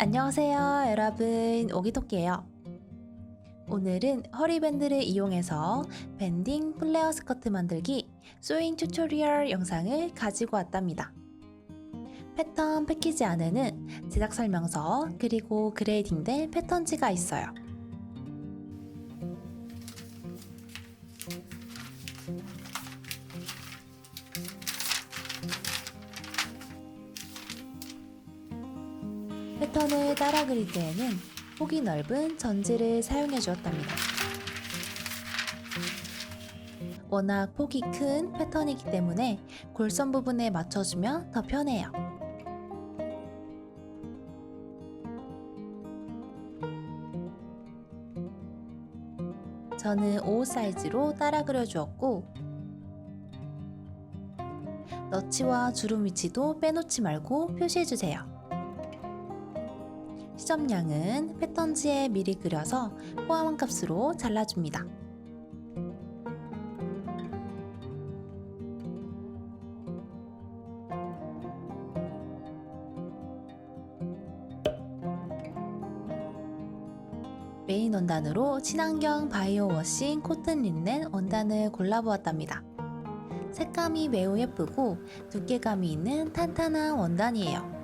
안녕하세요, 여러분. 오기토끼예요. 오늘은 허리밴드를 이용해서 밴딩 플레어 스커트 만들기 소잉 튜토리얼 영상을 가지고 왔답니다. 패턴 패키지 안에는 제작 설명서 그리고 그레이딩된 패턴지가 있어요. 패턴을 따라 그릴 때에는 폭이 넓은 전지를 사용해 주었답니다. 워낙 폭이 큰 패턴이기 때문에 골선 부분에 맞춰주면 더 편해요. 저는 5 사이즈로 따라 그려 주었고 너치와 주름 위치도 빼놓지 말고 표시해 주세요. 시접량은 패턴지에 미리 그려서 포함한 값으로 잘라줍니다. 메인 원단으로 친환경 바이오 워싱 코튼 린넨 원단을 골라보았답니다. 색감이 매우 예쁘고 두께감이 있는 탄탄한 원단이에요.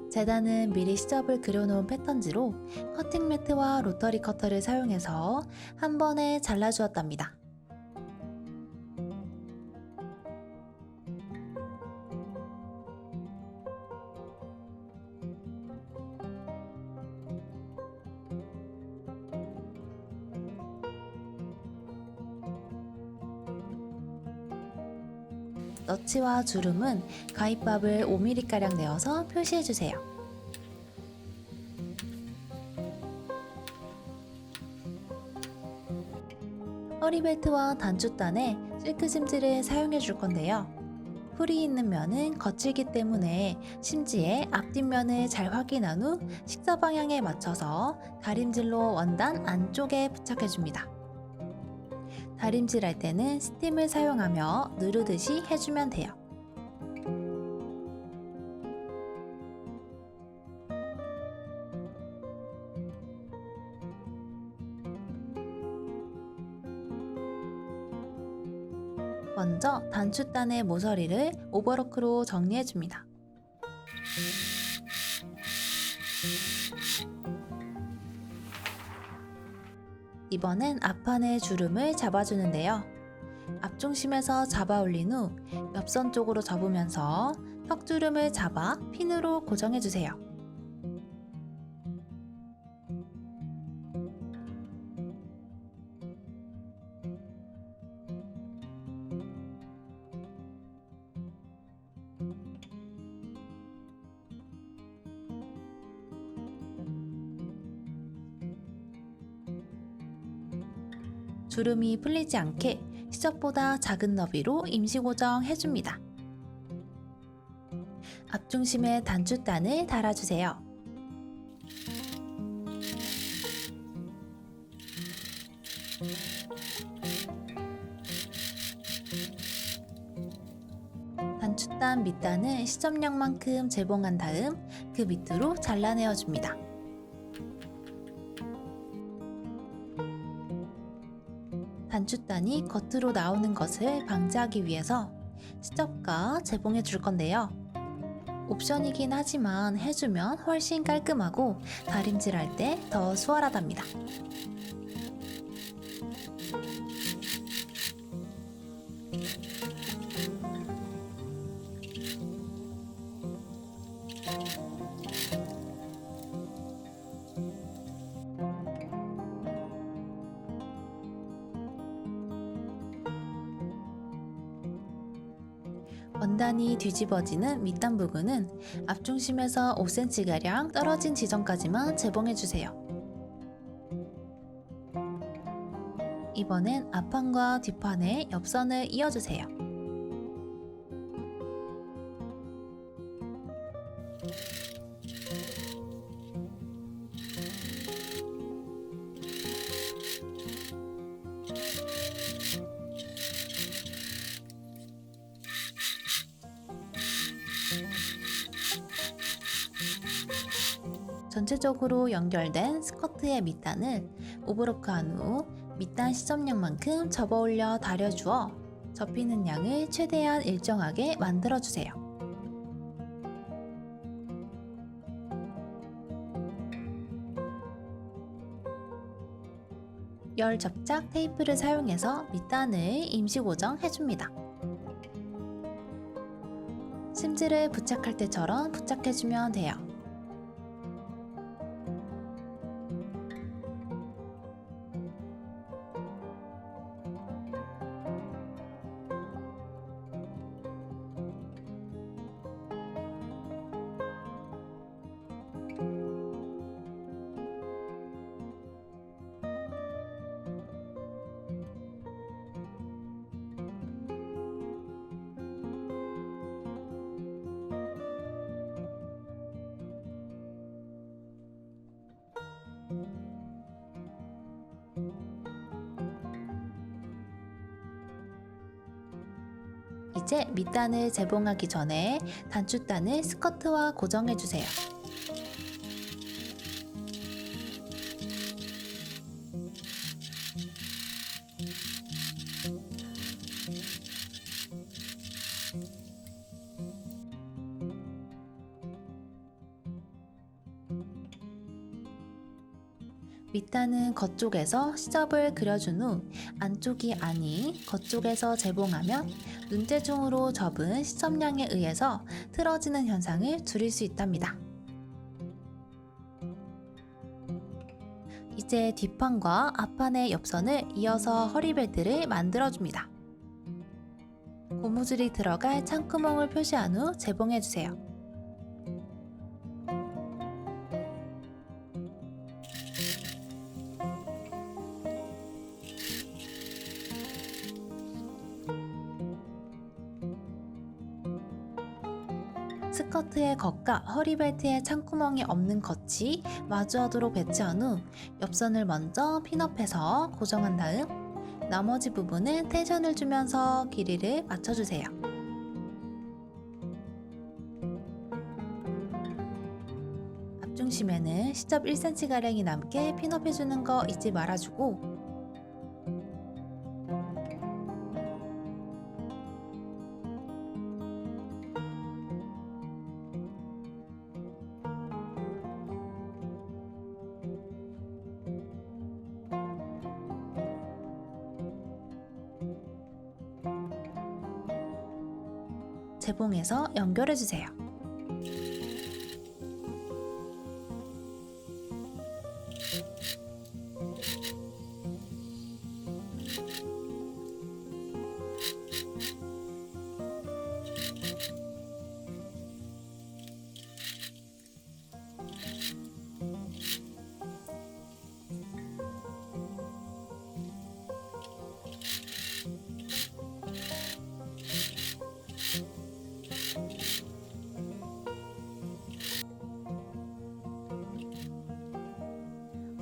재단은 미리 시접을 그려놓은 패턴지로 커팅 매트와 로터리 커터를 사용해서 한 번에 잘라주었답니다. 너치와 주름은 가위밥을 5mm가량 내어서 표시해주세요. 허리벨트와 단추단에 실크 심지를 사용해 줄 건데요. 풀이 있는 면은 거칠기 때문에 심지의 앞뒷면을 잘 확인한 후 식사 방향에 맞춰서 다림질로 원단 안쪽에 부착해 줍니다. 다림질할 때는 스팀을 사용하며 누르듯이 해주면 돼요. 먼저 단추단의 모서리를 오버로크로 정리해줍니다. 이번엔 앞판의 주름을 잡아주는데요. 앞중심에서 잡아 올린 후 옆선 쪽으로 접으면서 턱주름을 잡아 핀으로 고정해주세요. 주름이 풀리지 않게 시접보다 작은 너비로 임시 고정해줍니다. 앞중심에 단추단을 달아주세요. 단추단 밑단은 시접량만큼 재봉한 다음 그 밑으로 잘라내어줍니다. 단추단이 겉으로 나오는 것을 방지하기 위해서 시접과 재봉해 줄 건데요. 옵션이긴 하지만 해주면 훨씬 깔끔하고 다림질할 때 더 수월하답니다. 원단이 뒤집어지는 밑단 부분은 앞중심에서 5cm가량 떨어진 지점까지만 재봉해주세요. 이번엔 앞판과 뒷판에 옆선을 이어주세요. 전체적으로 연결된 스커트의 밑단을 오버로크한 후 밑단 시접량만큼 접어 올려 다려주어 접히는 양을 최대한 일정하게 만들어주세요. 열 접착 테이프를 사용해서 밑단을 임시 고정해줍니다. 심지를 부착할 때처럼 부착해주면 돼요. 이제 밑단을 재봉하기 전에 단추단을 스커트와 고정해주세요. 밑단은 겉쪽에서 시접을 그려준 후 안쪽이 아닌 겉쪽에서 재봉하면 눈대중으로 접은 시접량에 의해서 틀어지는 현상을 줄일 수 있답니다. 이제 뒷판과 앞판의 옆선을 이어서 허리벨트를 만들어줍니다. 고무줄이 들어갈 창구멍을 표시한 후 재봉해주세요. 스커트의 겉과 허리벨트의 창구멍이 없는 겉이 마주하도록 배치한 후 옆선을 먼저 핀업해서 고정한 다음 나머지 부분은 텐션을 주면서 길이를 맞춰주세요. 앞중심에는 시접 1cm가량이 남게 핀업해주는 거 잊지 말아주고 재봉해서 연결해주세요.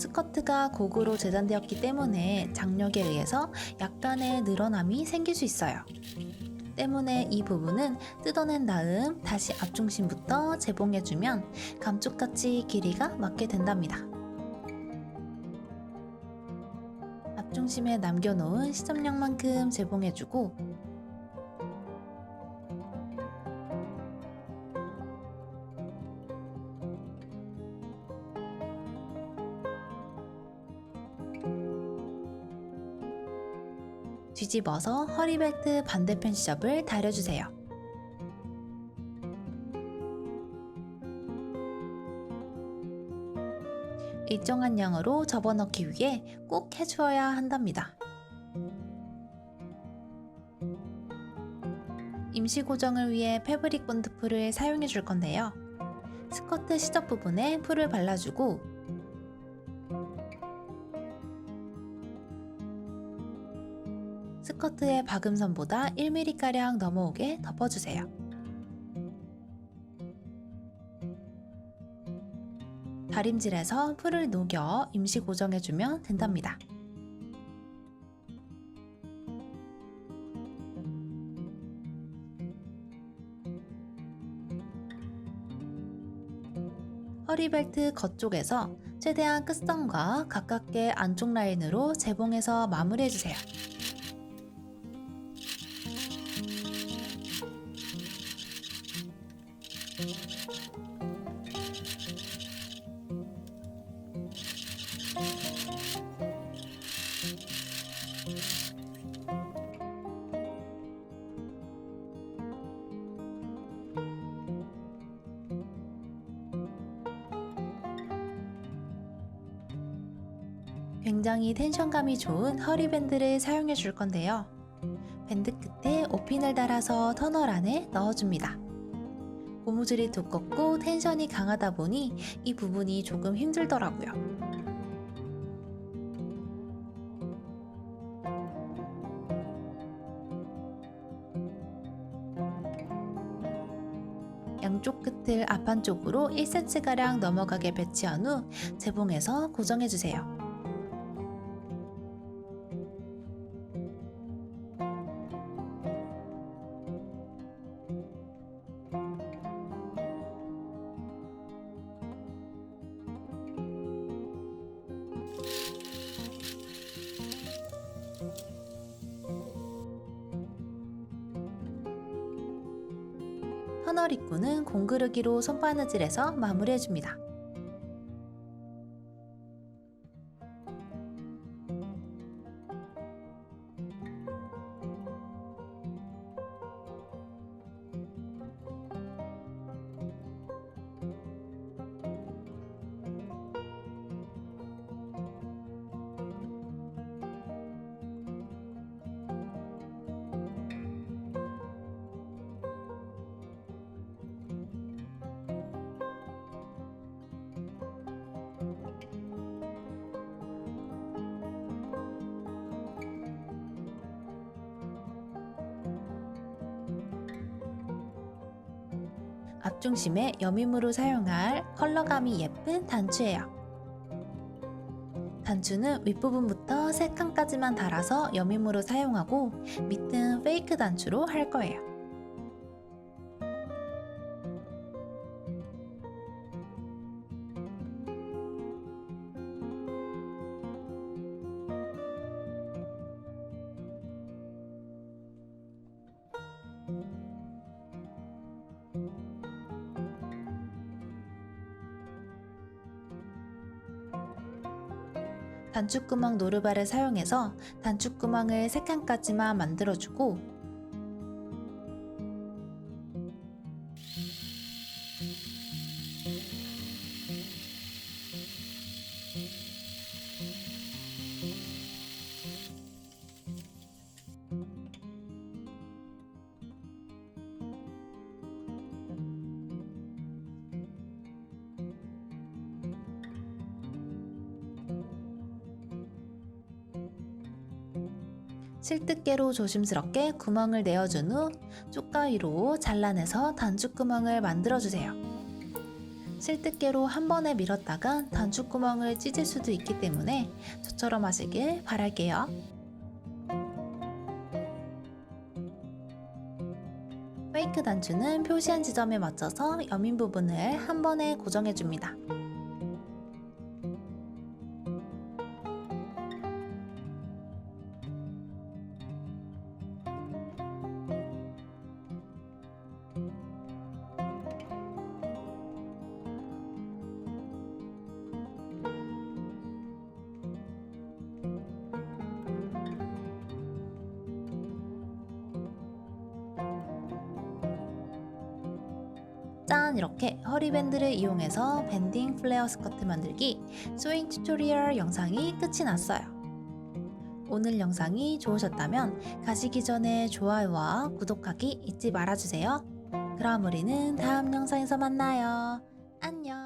스커트가 고구로 제작되었기 때문에 장력에 의해서 약간의 늘어남이 생길 수 있어요. 때문에 이 부분은 뜯어낸 다음 다시 앞중심부터 재봉해주면 감쪽같이 길이가 맞게 된답니다. 앞중심에 남겨놓은 시접량만큼 재봉해주고 뒤집어서 허리벨트 반대편 시접을 다려주세요. 일정한 양으로 접어넣기 위해 꼭 해주어야 한답니다. 임시 고정을 위해 패브릭 본드 풀을 사용해 줄 건데요. 스커트 시접 부분에 풀을 발라주고 스커트의 박음선보다 1mm가량 넘어오게 덮어주세요. 다림질에서 풀을 녹여 임시 고정해주면 된답니다. 허리벨트 겉쪽에서 최대한 끝선과 가깝게 안쪽 라인으로 재봉해서 마무리해주세요. 굉장히 텐션감이 좋은 허리밴드를 사용해 줄 건데요. 밴드 끝에 오핀을 달아서 터널 안에 넣어줍니다. 고무줄이 두껍고 텐션이 강하다 보니 이 부분이 조금 힘들더라고요. 양쪽 끝을 앞안쪽으로 1cm가량 넘어가게 배치한 후 재봉해서 고정해주세요. 터널 입구는 공그르기로 손바느질해서 마무리해줍니다. 앞중심에 여밈으로 사용할 컬러감이 예쁜 단추예요. 단추는 윗부분부터 3칸까지만 달아서 여밈으로 사용하고 밑은 페이크 단추로 할 거예요. 단추구멍 노르발을 사용해서 단추구멍을 3칸까지만 만들어주고 실뜨개로 조심스럽게 구멍을 내어준 후 쪽가위로 잘라내서 단추구멍을 만들어주세요. 실뜨개로 한 번에 밀었다간 단추구멍을 찢을 수도 있기 때문에 저처럼 하시길 바랄게요. 페이크 단추는 표시한 지점에 맞춰서 여민 부분을 한 번에 고정해줍니다. 짠! 이렇게 허리밴드를 이용해서 밴딩 플레어 스커트 만들기 소잉 튜토리얼 영상이 끝이 났어요. 오늘 영상이 좋으셨다면 가시기 전에 좋아요와 구독하기 잊지 말아주세요. 그럼 우리는 다음 영상에서 만나요. 안녕!